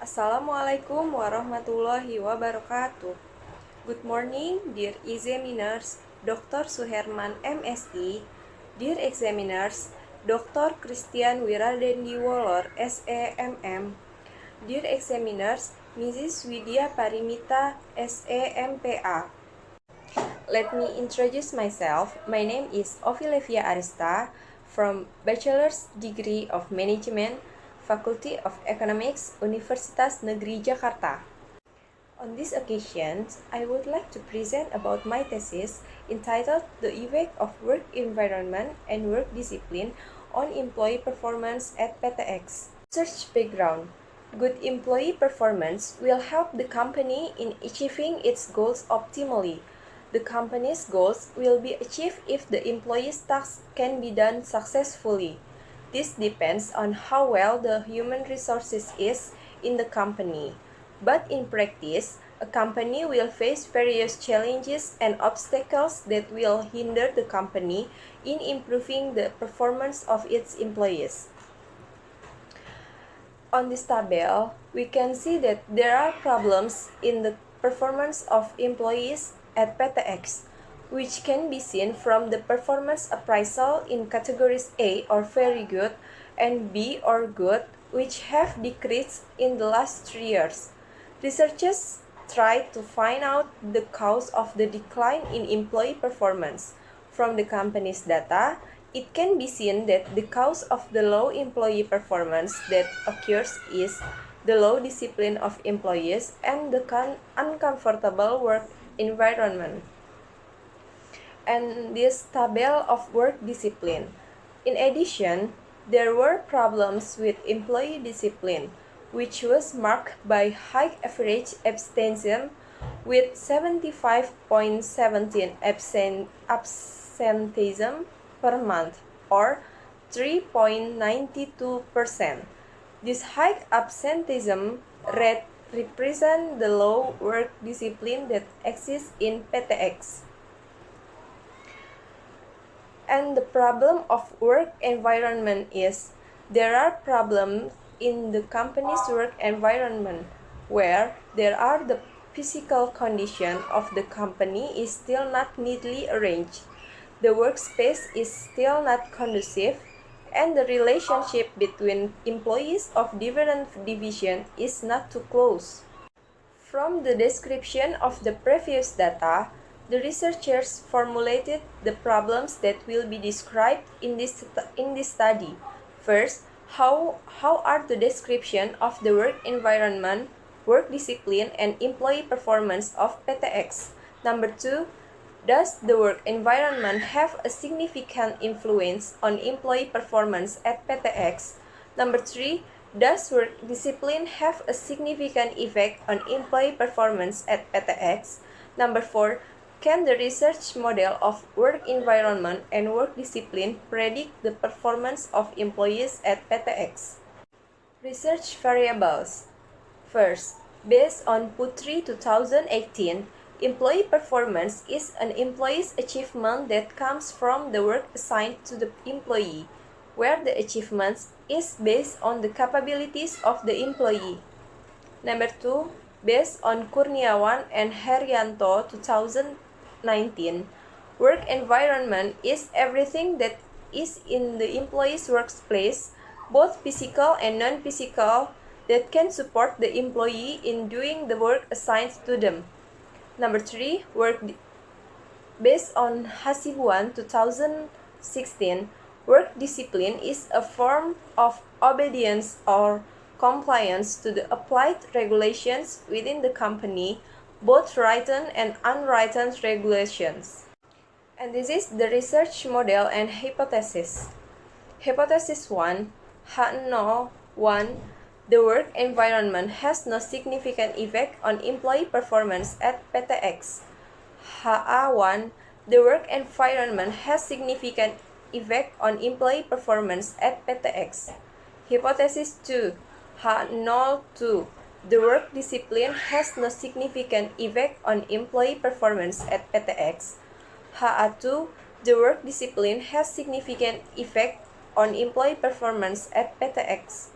Assalamualaikum warahmatullahi wabarakatuh. Good morning, dear examiners, Dr. Suherman MSc, dear examiners, Dr. Christian Wiradendiwolor SEMM, dear examiners, Mrs. Widya Parimita SEMPA. Let me introduce myself. My name is Ovi Levia Arista from Bachelor's Degree of Management, Faculty of Economics, Universitas Negeri Jakarta. On this occasion, I would like to present about my thesis entitled The Effect of Work Environment and Work Discipline on Employee Performance at PTX. Research background. Good employee performance will help the company in achieving its goals optimally. The company's goals will be achieved if the employee's tasks can be done successfully. This depends on how well the human resources is in the company. But in practice, a company will face various challenges and obstacles that will hinder the company in improving the performance of its employees. On this table, we can see that there are problems in the performance of employees at PTX, which can be seen from the performance appraisal in categories A or very good and B or good, which have decreased in the last 3 years. Researchers tried to find out the cause of the decline in employee performance. From the company's data, it can be seen that the cause of the low employee performance that occurs is the low discipline of employees and the uncomfortable work environment. And this table of work discipline. In addition, there were problems with employee discipline, which was marked by high average absenteeism with 75.17 absenteeism per month or 3.92%. This high absenteeism rate represents the low work discipline that exists in PTX. And the problem of work environment is there are problems in the company's work environment where there are the physical condition of the company is still not neatly arranged. The workspace is still not conducive and the relationship between employees of different divisions is not too close. From the description of the previous data, the researchers formulated the problems that will be described in this study. First, how are the description of the work environment, work discipline, and employee performance of PTX? Number 2, does the work environment have a significant influence on employee performance at PTX? Number 3, does work discipline have a significant effect on employee performance at PTX? Number 4, can the research model of work environment and work discipline predict the performance of employees at PTX? Research variables. First, based on Putri 2018, employee performance is an employee's achievement that comes from the work assigned to the employee, where the achievement is based on the capabilities of the employee. Number 2, based on Kurniawan and Herianto 2019, work environment is everything that is in the employee's workplace, both physical and non-physical, that can support the employee in doing the work assigned to them. Number 3, based on Hasibuan 2016, work discipline is a form of obedience or compliance to the applied regulations within the company, both written and unwritten regulations. And this is the research model and hypothesis. Hypothesis 1, H01, the work environment has no significant effect on employee performance at PTX. HA1, the work environment has significant effect on employee performance at PTX. Hypothesis 2, H02, the work discipline has no significant effect on employee performance at PTX. HA2, the work discipline has significant effect on employee performance at PTX.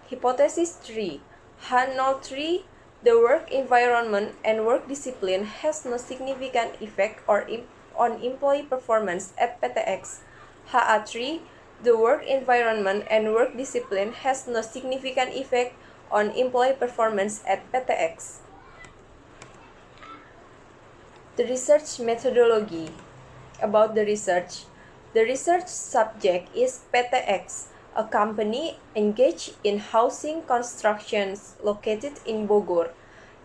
Hypothesis 3, 3, the work environment and work discipline has no significant effect on employee performance at PTX. 3, the work environment and work discipline has no significant effect on employee performance at PTX. The research methodology. About the research subject is PTX, a company engaged in housing constructions located in Bogor.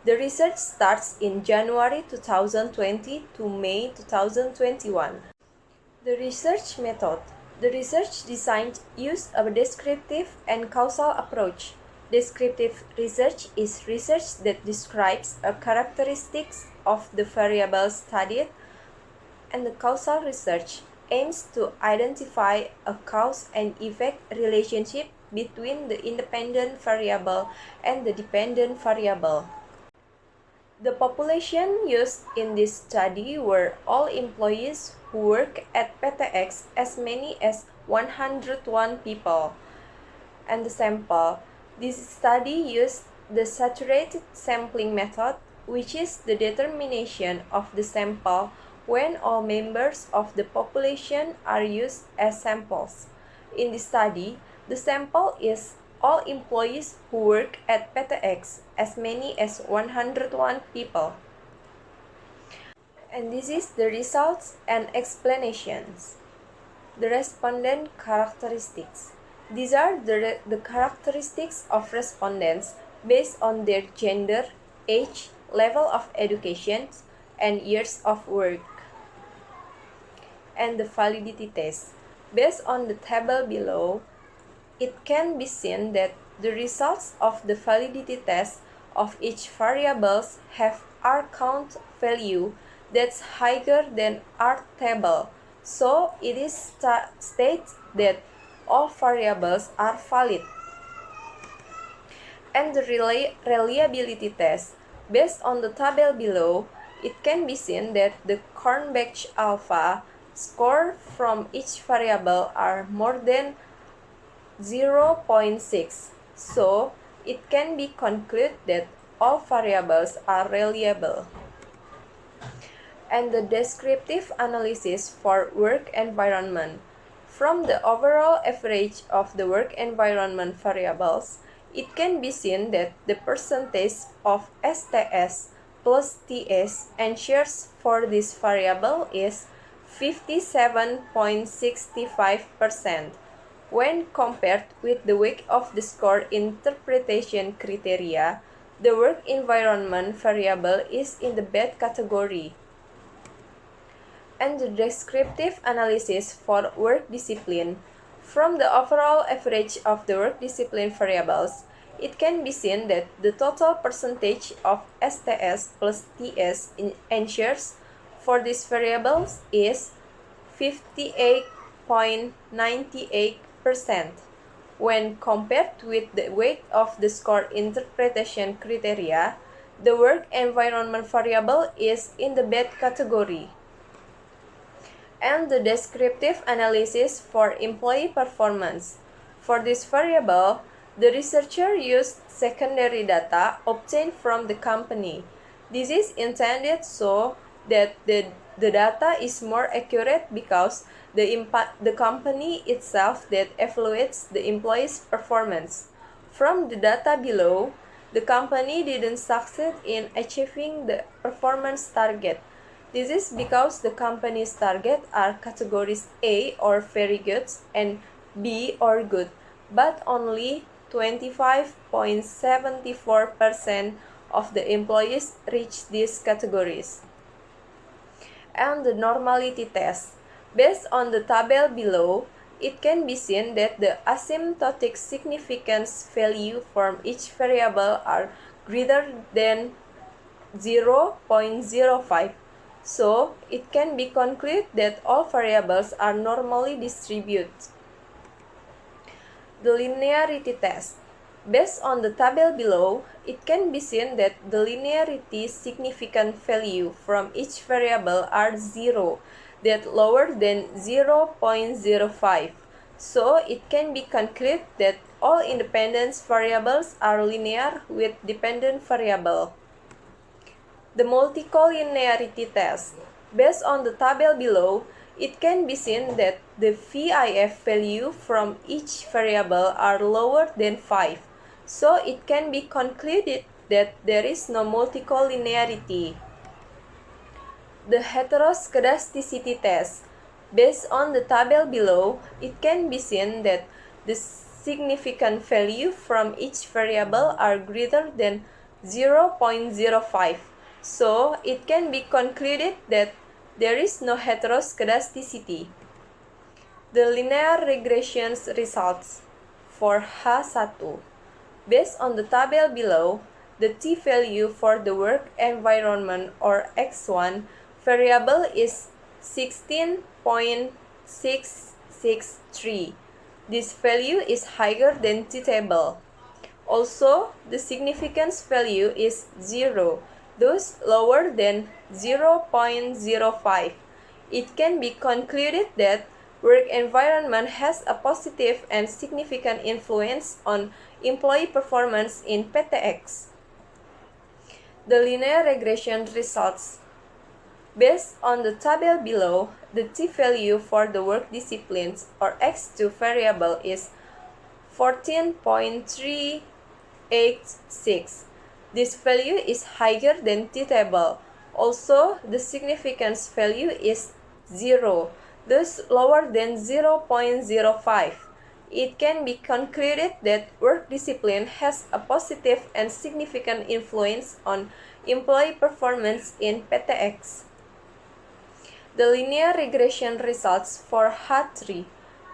The research starts in January 2020 to May 2021. The research method. The research design used a descriptive and causal approach. Descriptive research is research that describes a characteristics of the variables studied, and the causal research aims to identify a cause and effect relationship between the independent variable and the dependent variable. The population used in this study were all employees who work at PTX, as many as 101 people, and the sample. This study used the saturated sampling method, which is the determination of the sample when all members of the population are used as samples. In this study, the sample is all employees who work at PTX, as many as 101 people. And this is the results and explanations. The respondent characteristics. These are the characteristics of respondents based on their gender, age, level of education, and years of work. And the validity test. Based on the table below, it can be seen that the results of the validity test of each variables have R count value that's higher than R table. So it is states that all variables are valid. And the reliability test. Based on the table below, it can be seen that the Cronbach alpha score from each variable are more than 0.6. So it can be concluded that all variables are reliable. And the descriptive analysis for work environment. From the overall average of the work environment variables, it can be seen that the percentage of STS plus TS ensures for this variable is 57.65% when compared with the weight of the score interpretation criteria. The work environment variable is in the bad category. And the descriptive analysis for work discipline. From the overall average of the work discipline variables, it can be seen that the total percentage of STS plus TS ensures for these variables is 58.98% when compared with the weight of the score interpretation criteria. The work environment variable is in the bad category. And the descriptive analysis for employee performance. For this variable, the researcher used secondary data obtained from the company. This is intended so that the data is more accurate because the company itself that evaluates the employee's performance. From the data below, the company didn't succeed in achieving the performance target. This is because the company's target are categories A or very good and B or good, but only 25.74% of the employees reach these categories. And the normality test. Based on the table below, it can be seen that the asymptotic significance value from each variable are greater than 0.05. So, it can be concluded that all variables are normally distributed. The linearity test. Based on the table below, it can be seen that the linearity significant value from each variable are 0, that lower than 0.05. So, it can be concluded that all independent variables are linear with dependent variable. The multicollinearity test. Based on the table below, it can be seen that the VIF value from each variable are lower than 5, so it can be concluded that there is no multicollinearity. The heteroscedasticity test. Based on the table below, it can be seen that the significant value from each variable are greater than 0.05, so it can be concluded that there is no heteroscedasticity. The linear regression results for H1. Based on the table below, the t-value for the work environment or X1 variable is 16.663. This value is higher than t-table. Also, the significance value is 0, thus lower than 0.05. It can be concluded that work environment has a positive and significant influence on employee performance in PTX. The linear regression results. Based on the table below, the t-value for the work disciplines or X2 variable is 14.386. This value is higher than t-table. Also, the significance value is 0, thus lower than 0.05. It can be concluded that work discipline has a positive and significant influence on employee performance in PTX. The linear regression results for H3.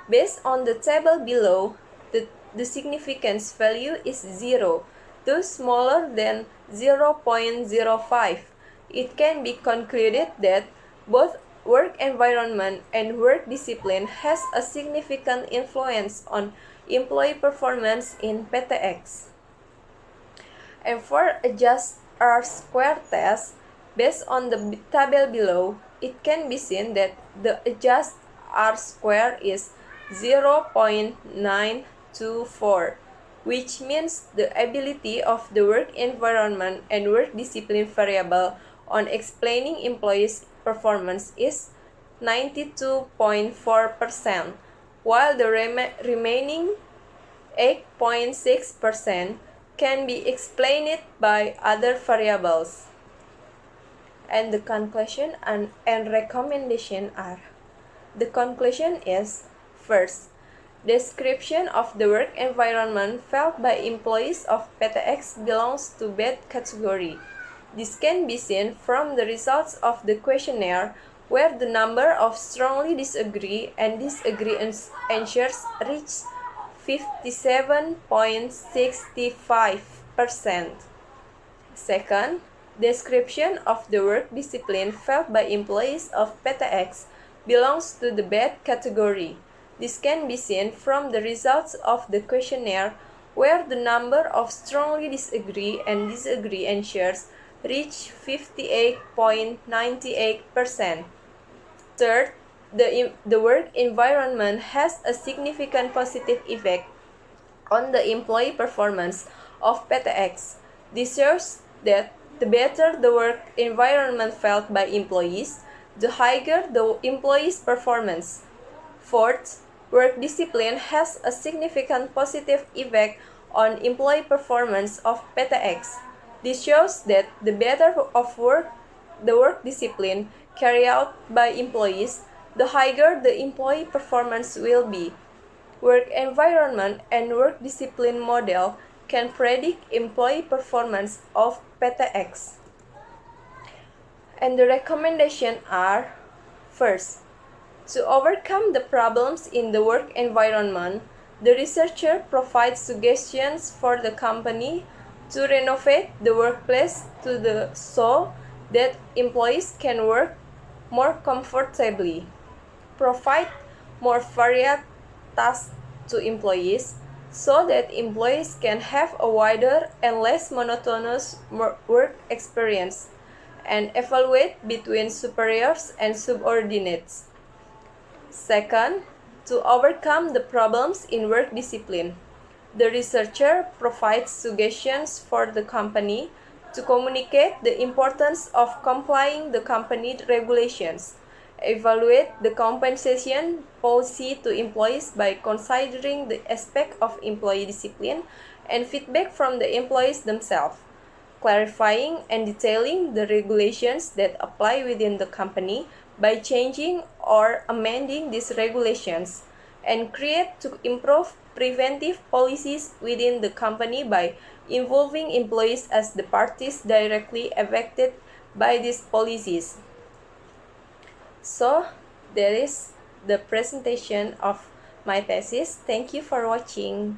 Based on the table below, the significance value is 0, thus smaller than 0.05. It can be concluded that both work environment and work discipline has a significant influence on employee performance in PTX. And for adjust R-square test, based on the table below, it can be seen that the adjust R-square is 0.924, which means the ability of the work environment and work discipline variable on explaining employees' performance is 92.4%, while the remaining 8.6% can be explained by other variables. And the conclusion and recommendation are: the conclusion is, first, description of the work environment felt by employees of PTX belongs to bad category. This can be seen from the results of the questionnaire, where the number of strongly disagree and disagree answers reached 57.65%. Second, description of the work discipline felt by employees of PTX belongs to the bad category. This can be seen from the results of the questionnaire, where the number of strongly disagree and disagree answers reached 58.98%. Third, the work environment has a significant positive effect on the employee performance of PTX. This shows that the better the work environment felt by employees, the higher the employees' performance. Fourth, work discipline has a significant positive effect on employee performance of PTX. This shows that the better the work discipline carried out by employees, the higher the employee performance will be. Work environment and work discipline model can predict employee performance of PTX. And the recommendations are: first, to overcome the problems in the work environment, the researcher provides suggestions for the company to renovate the workplace so that employees can work more comfortably, provide more varied tasks to employees so that employees can have a wider and less monotonous work experience, and evaluate between superiors and subordinates. Second, to overcome the problems in work discipline, The researcher provides suggestions for the company to communicate the importance of complying the company regulations, evaluate the compensation policy to employees by considering the aspect of employee discipline, and feedback from the employees themselves, clarifying and detailing the regulations that apply within the company by changing or amending these regulations, and create to improve preventive policies within the company by involving employees as the parties directly affected by these policies. So, that is the presentation of my thesis. Thank you for watching.